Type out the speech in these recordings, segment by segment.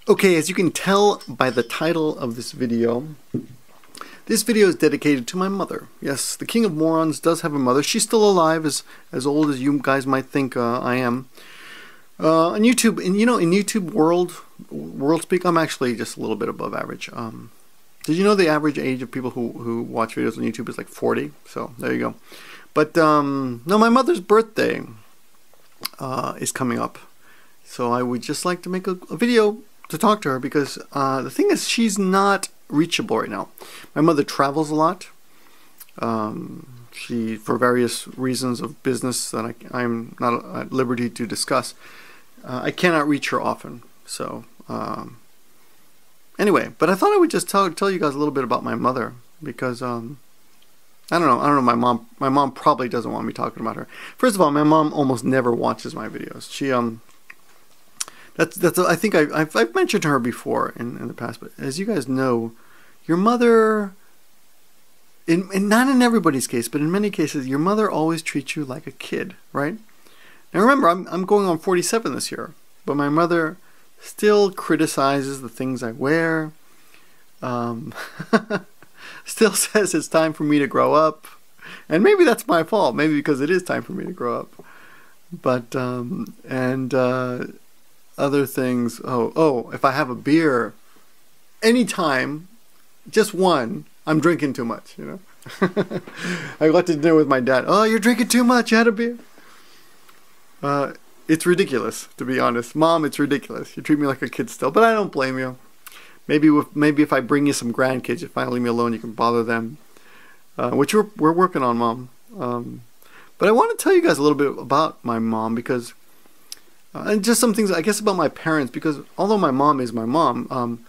Okay, as you can tell by the title of this video is dedicated to my mother. Yes, the King of Morons does have a mother. She's still alive, as old as you guys might think I am. On YouTube, in YouTube world speak, I'm actually just a little bit above average. Did you know the average age of people who watch videos on YouTube is like 40? So there you go. But no, my mother's birthday is coming up, so I would just like to make a video to talk to her, because the thing is, she's not reachable right now. My mother travels a lot. She, for various reasons of business that I'm not at liberty to discuss, I cannot reach her often. So anyway, but I thought I would just tell you guys a little bit about my mother, because I don't know. My mom probably doesn't want me talking about her. First of all, my mom almost never watches my videos. She I think I've mentioned her before in the past, but as you guys know, your mother, not in everybody's case, but in many cases, your mother always treats you like a kid, right? Now remember, I'm going on 47 this year, but my mother still criticizes the things I wear, still says it's time for me to grow up, and maybe that's my fault, maybe because it is time for me to grow up, but other things. Oh, if I have a beer anytime, just one, I'm drinking too much, you know. I got to dinner with my dad. Oh, you're drinking too much, you had a beer. It's ridiculous, to be honest. Mom, it's ridiculous. You treat me like a kid still, but I don't blame you. Maybe if I bring you some grandkids, you finally leave me alone, you can bother them. Which we're working on, Mom. But I want to tell you guys a little bit about my mom, because and just some things, I guess, about my parents, because although my mom is my mom,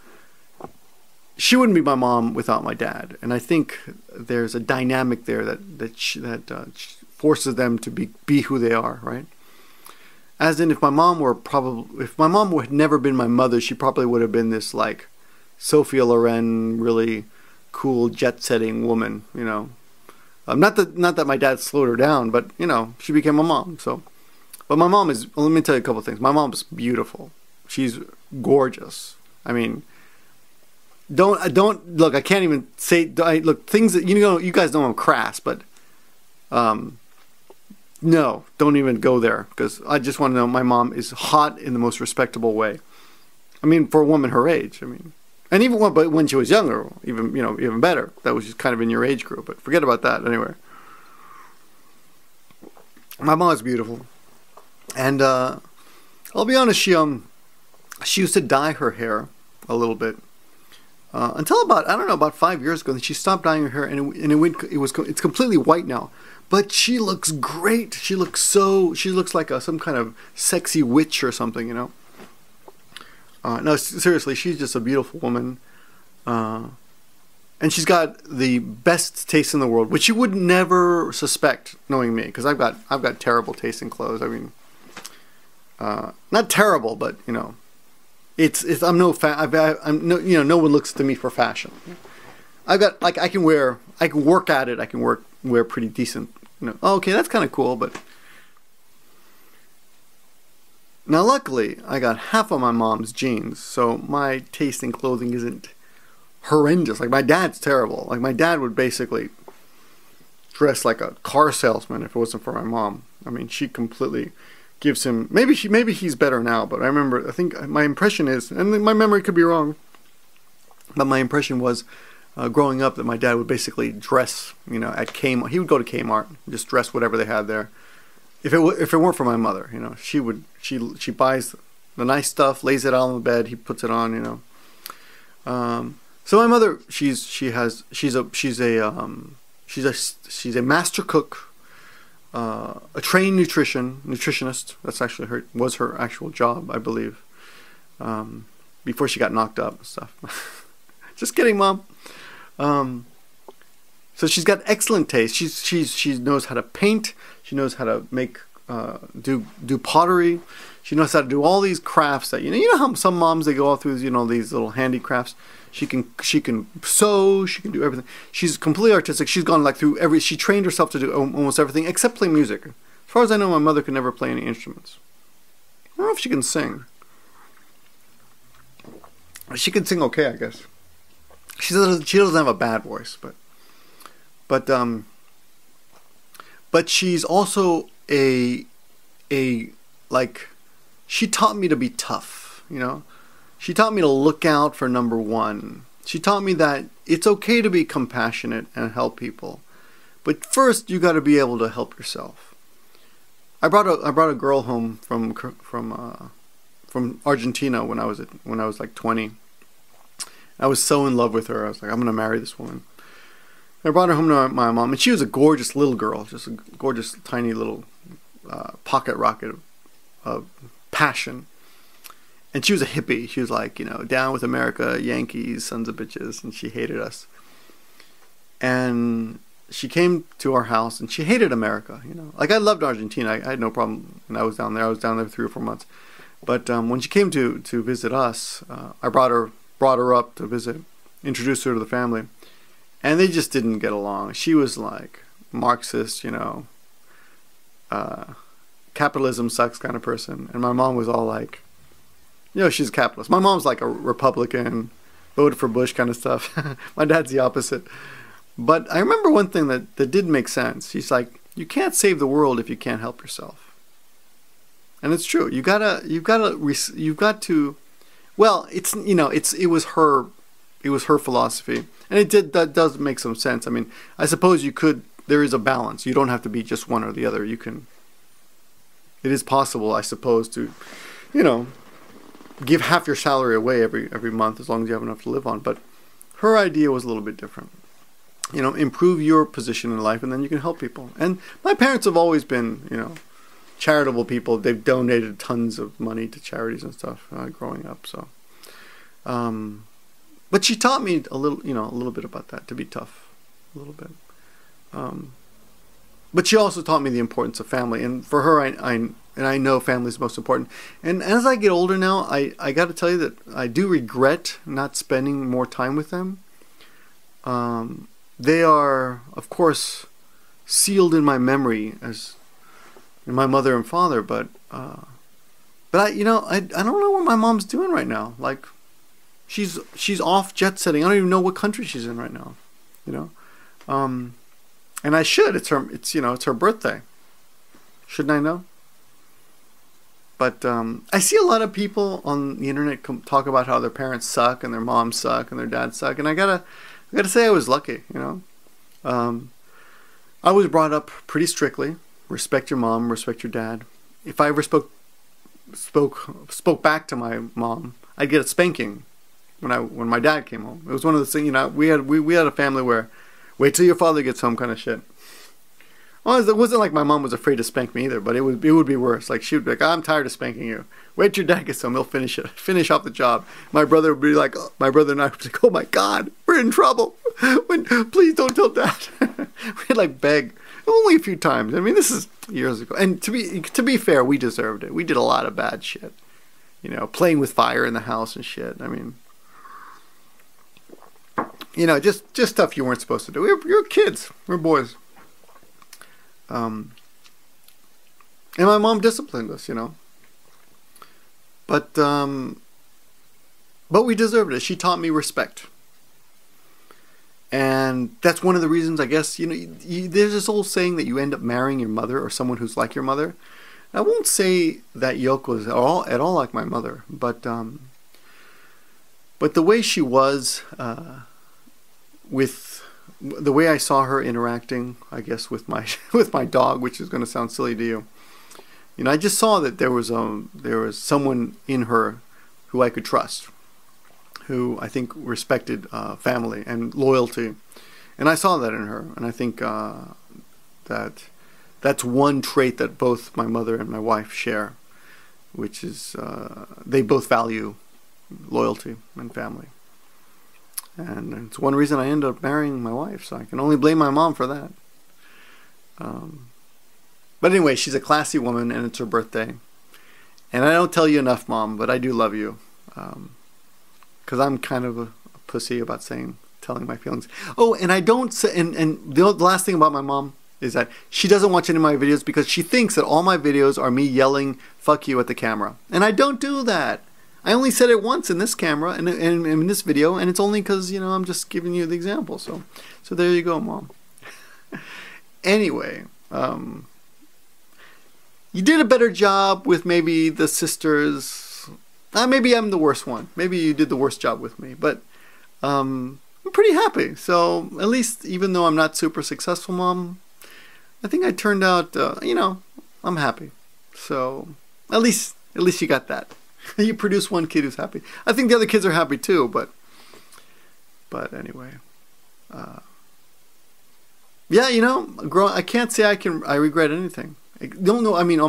she wouldn't be my mom without my dad, and I think there's a dynamic there that forces them to be who they are, right? As in, if my mom had never been my mother, she probably would have been this like Sophia Loren, really cool jet-setting woman, you know. Not that my dad slowed her down, but you know, she became a mom. So. But my mom is, let me tell you a couple of things. My mom is beautiful. She's gorgeous. I mean, don't look, I can't even say, look, things that, you guys know I'm crass, but no, don't even go there, because I just want to know my mom is hot in the most respectable way. I mean, for a woman her age, I mean, and even when she was younger, even better. That was just kind of in your age group, but forget about that anyway. My mom is beautiful. And I'll be honest, she used to dye her hair a little bit until about 5 years ago. She stopped dyeing her hair, and it's completely white now. But she looks great. She looks like some kind of sexy witch or something, you know. No, seriously, she's just a beautiful woman, and she's got the best taste in the world, which you would never suspect knowing me, because I've got terrible taste in clothes. I mean. Not terrible, but you know, no one looks to me for fashion. I've got, like, I can work at it. I can wear pretty decent. You know, okay, that's kind of cool, but now luckily I got half of my mom's genes, so my taste in clothing isn't horrendous. Like, my dad's terrible. Like, my dad would basically dress like a car salesman if it wasn't for my mom. I mean, she completely gives him, maybe he's better now, but I think my impression is, and my memory could be wrong, but my impression was growing up that my dad would basically dress, you know, at Kmart. He would go to Kmart, just dress whatever they had there. If it weren't for my mother, you know, she buys the nice stuff, lays it out on the bed, he puts it on, you know. So my mother, she's a master cook. A trained nutritionist. That's actually was her actual job, I believe. Before she got knocked up and stuff. Just kidding, Mom. So she's got excellent taste. She knows how to paint. She knows how to make do pottery. She knows how to do all these crafts that you know how some moms, they go all through these little handicrafts. She can sew, she can do everything. She's completely artistic. She's gone like through she trained herself to do almost everything except play music. As far as I know, my mother could never play any instruments. I don't know if she can sing. She can sing okay, I guess. She doesn't have a bad voice, but she's also like, she taught me to be tough, you know. She taught me to look out for number one. She taught me that it's okay to be compassionate and help people, but first you got to be able to help yourself. I brought a girl home from Argentina when I was like 20. I was so in love with her. I was like, I'm gonna marry this woman. I brought her home to my mom, and she was a gorgeous little girl, just a gorgeous tiny little pocket rocket of passion. And she was a hippie. She was like, you know, down with America, Yankees, sons of bitches, and she hated us. And she came to our house, and she hated America, you know. Like, I loved Argentina. I had no problem when I was down there. I was down there 3 or 4 months. But when she came to visit us, I brought her up to visit, introduced her to the family, and they just didn't get along. She was like Marxist, you know, capitalism sucks kind of person, and my mom was all like, you know, she's a capitalist. My mom's like a Republican, voted for Bush kind of stuff. My dad's the opposite. But I remember one thing that did make sense. She's like, you can't save the world if you can't help yourself. And it's true. You've got to. Well, it's, you know, it was her philosophy, and that does make some sense. I mean, I suppose there is a balance. You don't have to be just one or the other. It is possible, I suppose, to, you know, give half your salary away every month as long as you have enough to live on. But her idea was a little bit different. You know, improve your position in life, and then you can help people. And my parents have always been, you know, charitable people. They've donated tons of money to charities and stuff growing up. So, but she taught me a little bit about that, to be tough, a little bit. But she also taught me the importance of family, and for her, I know family is most important. And as I get older now, I got to tell you that I do regret not spending more time with them. They are, of course, sealed in my memory as my mother and father, but I don't know what my mom's doing right now. Like, she's off jet setting. I don't even know what country she's in right now, you know. And I should. It's her birthday. Shouldn't I know? But I see a lot of people on the internet talk about how their parents suck and their moms suck and their dads suck, and I gotta say I was lucky, you know. I was brought up pretty strictly. Respect your mom, respect your dad. If I ever spoke back to my mom, I'd get a spanking when my dad came home. It was one of those things, you know, we had a family where wait till your father gets home kind of shit. Well, it wasn't like my mom was afraid to spank me either, but it would be worse. Like, she would be like, I'm tired of spanking you. Wait till your dad gets home, he'll finish off the job. My brother would be like, my brother and I would be like, oh my God, we're in trouble. Please don't tell Dad. We'd like beg. Only a few times. I mean, this is years ago. And to be fair, we deserved it. We did a lot of bad shit. You know, playing with fire in the house and shit. I mean, you know, just stuff you weren't supposed to do. We're kids. We're boys. And my mom disciplined us, you know. But we deserved it. She taught me respect. And that's one of the reasons, I guess, you know, there's this old saying that you end up marrying your mother or someone who's like your mother. I won't say that Yoko is at all like my mother, but the way she was, with the way I saw her interacting, I guess, with my dog, which is going to sound silly to you. You know, I just saw that there was someone in her who I could trust, who I think respected family and loyalty, and I saw that in her, and I think that's one trait that both my mother and my wife share, which is they both value loyalty and family, and it's one reason I ended up marrying my wife. So I can only blame my mom for that. But anyway, she's a classy woman, and it's her birthday, and I don't tell you enough, Mom, but I do love you. Because I'm kind of a pussy about telling my feelings. Oh, and I don't say, and the last thing about my mom is that she doesn't watch any of my videos because she thinks that all my videos are me yelling "fuck you" at the camera, and I don't do that. I only said it once in this camera and in this video, and it's only because, you know, I'm just giving you the example. So there you go, Mom. Anyway, you did a better job with maybe the sisters. Maybe I'm the worst one. Maybe you did the worst job with me, but I'm pretty happy. So at least, even though I'm not super successful, Mom, I think I turned out, you know, I'm happy. So at least you got that. You produce one kid who's happy. I think the other kids are happy too, but anyway, yeah, you know, I can't say I regret anything. I don't know. I mean,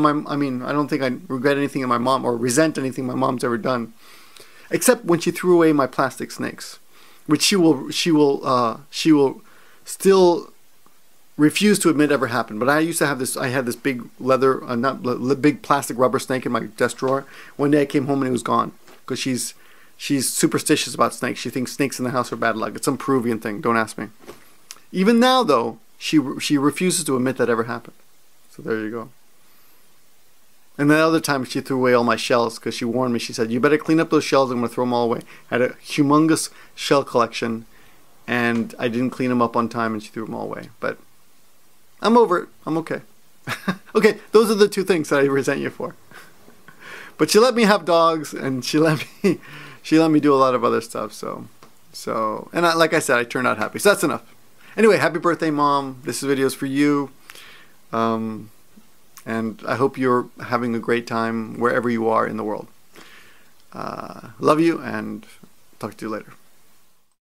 I don't think I regret anything in my mom or resent anything my mom's ever done, except when she threw away my plastic snakes, which she will still refuse to admit ever happened. But I used to have this. I had this big leather, big plastic rubber snake in my desk drawer. One day I came home and it was gone because she's superstitious about snakes. She thinks snakes in the house are bad luck. It's some Peruvian thing. Don't ask me. Even now, though, she refuses to admit that ever happened. So there you go. And the other time she threw away all my shells because she warned me. She said, "You better clean up those shells. I'm going to throw them all away." I had a humongous shell collection, and I didn't clean them up on time, and she threw them all away. But I'm over it. I'm okay. Okay, those are the two things that I resent you for. But she let me have dogs, and she let me do a lot of other stuff. So, and like I said, I turned out happy. So that's enough. Anyway, happy birthday, Mom. This video is for you. And I hope you're having a great time wherever you are in the world. Love you, and talk to you later.